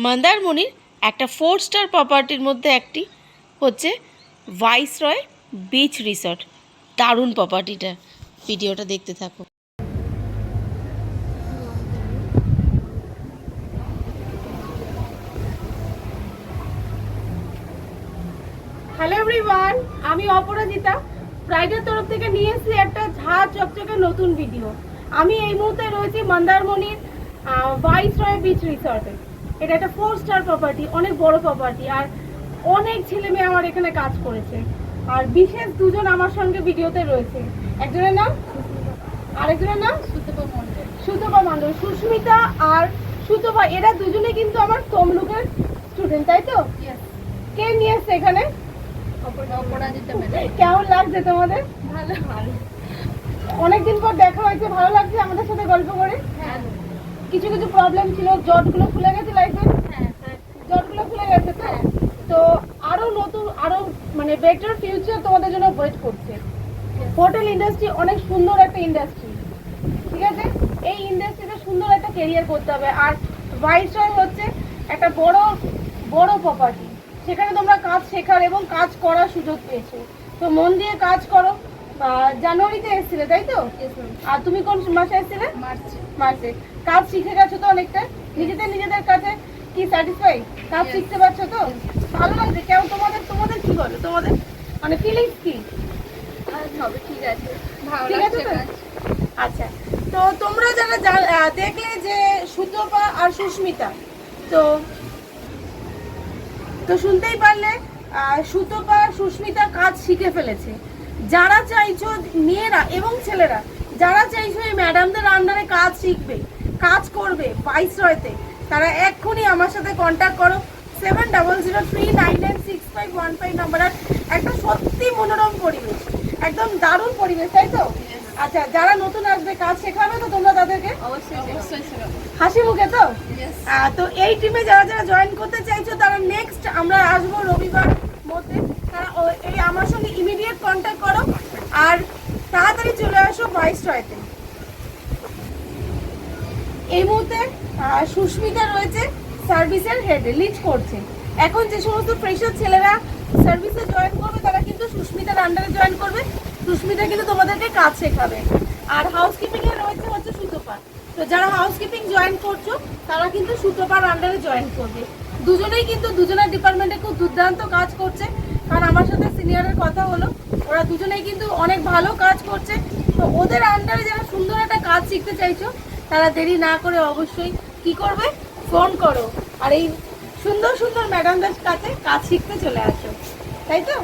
মন্দারমণির একটা 4 স্টার প্রপার্টির মধ্যে একটি হচ্ছে ভাইসরয় বিচ রিসর্ট। দারুণ প্রপার্টিটা, ভিডিওটা দেখতে থাকো। হ্যালো এভরিওয়ান, আমি অপরাজিতা প্রাইডের তরফ থেকে নিয়ে এসেছি একটা ঝাঁ চকচকে নতুন ভিডিও। আমি এই মুহূর্তে রয়েছি মন্দারমণির ভাইসরয় বিচ রিসর্টে। এটা একটা 4 স্টার প্রপার্টি, অনেক বড় প্রপার্টি, আর অনেক ছেলে মেয়ে আমার এখানে কাজ করেছে। আর বিশেষ দুজন আমার সঙ্গে ভিডিওতে রয়েছে। একজনের নাম, আরেকজনের নাম সুতপা মণ্ডল। সুস্মিতা আর সুতপা এরা দুজনে কিন্তু আমার তমলুকের স্টুডেন্ট, তাই তো? কে নিয়ে এসছে এখানে? কেমন লাগছে তোমাদের? ভালো ভালো, অনেকদিন পর দেখা হয়েছে, ভালো লাগছে আমাদের সাথে গল্প করে? কিছু কিছু প্রবলেম ছিল, জটগুলো খুলে গেছে লাইফে? জটগুলো খুলে গেছে তো? তো আরো নতুন, আরো মানে বেটার ফিউচার তোমাদের জন্য ওয়েট করছে। হোটেল ইন্ডাস্ট্রি অনেক সুন্দর একটা ইন্ডাস্ট্রি, ঠিক আছে? এই ইন্ডাস্ট্রিতে সুন্দর একটা ক্যারিয়ার করতে হবে। আর ভাইসরয় হচ্ছে একটা বড় বড় প্রপার্টি, সেখানে তোমরা কাজ শেখার এবং কাজ করার সুযোগ পেয়েছো। তো মন দিয়ে কাজ করো। জানুয়ারিতে এসেছিলে তাই তো? আর তুমি কোন মাসে এসেছিলে? মার্চে। কাজ শিখে গেছো তো অনেকটা? নিজেদের কাছে কি স্যাটিসফাই? কাজ শিখতে পারছো তো? ভালো লাগছে? কেমন তোমাদের তোমাদের কি বলো, তোমাদের মানে ফিলিংস কি? ঠিক আছে তো? আচ্ছা, তো তোমরা যারা দেখলে যে সুতপা আর সুস্মিতা, তো শুনতেই পারলে সুতপা সুস্মিতা কাজ শিখে ফেলেছে। যারা চাইছো, মেয়েরা এবং ছেলেরা যারা চাইছো এই ম্যাডামদের আন্ডারে কাজ শিখবে, কাজ করবে ভাইসরয়তে, তারা এক্ষুনি আমার সাথে কন্ট্যাক্ট করো। 7003996515 নাম্বার। একটা সত্যি মনোরম পরিবেশ, একদম দারুণ পরিবেশ, তাই তো? আচ্ছা, যারা নতুন আসবে কাজ শেখাবে তো তোমরা তাদেরকে? অবশ্যই হাসি মুখে তো? তো এই টিমে যারা যারা জয়েন করতে চাইছো তারা নেক্সট আমরা আসবো রবিবার মধ্যে, তারা এই আমার সঙ্গে ইমিডিয়েট কন্ট্যাক্ট করো আর তাড়াতাড়ি চলে আসো ভাইসরয়তে। এই মুহূর্তে সুস্মিতা রয়েছে সার্ভিসের হেড, লিড করছে। এখন যে সমস্ত ফ্রেশার ছেলেরা সার্ভিসে জয়েন করবে তারা কিন্তু সুস্মিতার আন্ডারে জয়েন করবে। সুস্মিতা কিন্তু তোমাদেরকে কাজ শেখাবে। আর হাউসকিপিং এ রয়েছে হচ্ছে সুতপা। তো যারা হাউসকিপিং জয়েন করছো তারা কিন্তু সুতপার আন্ডারে জয়েন করবে। দুজনেই কিন্তু দুজনের ডিপার্টমেন্টে খুব দুর্দান্ত কাজ করছে। কারণ আমার সাথে সিনিয়রের কথা হলো, ওরা দুজনেই কিন্তু অনেক ভালো কাজ করছে। তো ওদের আন্ডারে যারা সুন্দর একটা কাজ শিখতে চাইছো তারা দেরি না করে অবশ্যই কি করবে, ফোন করো আর এই সুন্দর সুন্দর ম্যাডামদের কাছে কাজ শিখতে চলে আসো, তাই তো?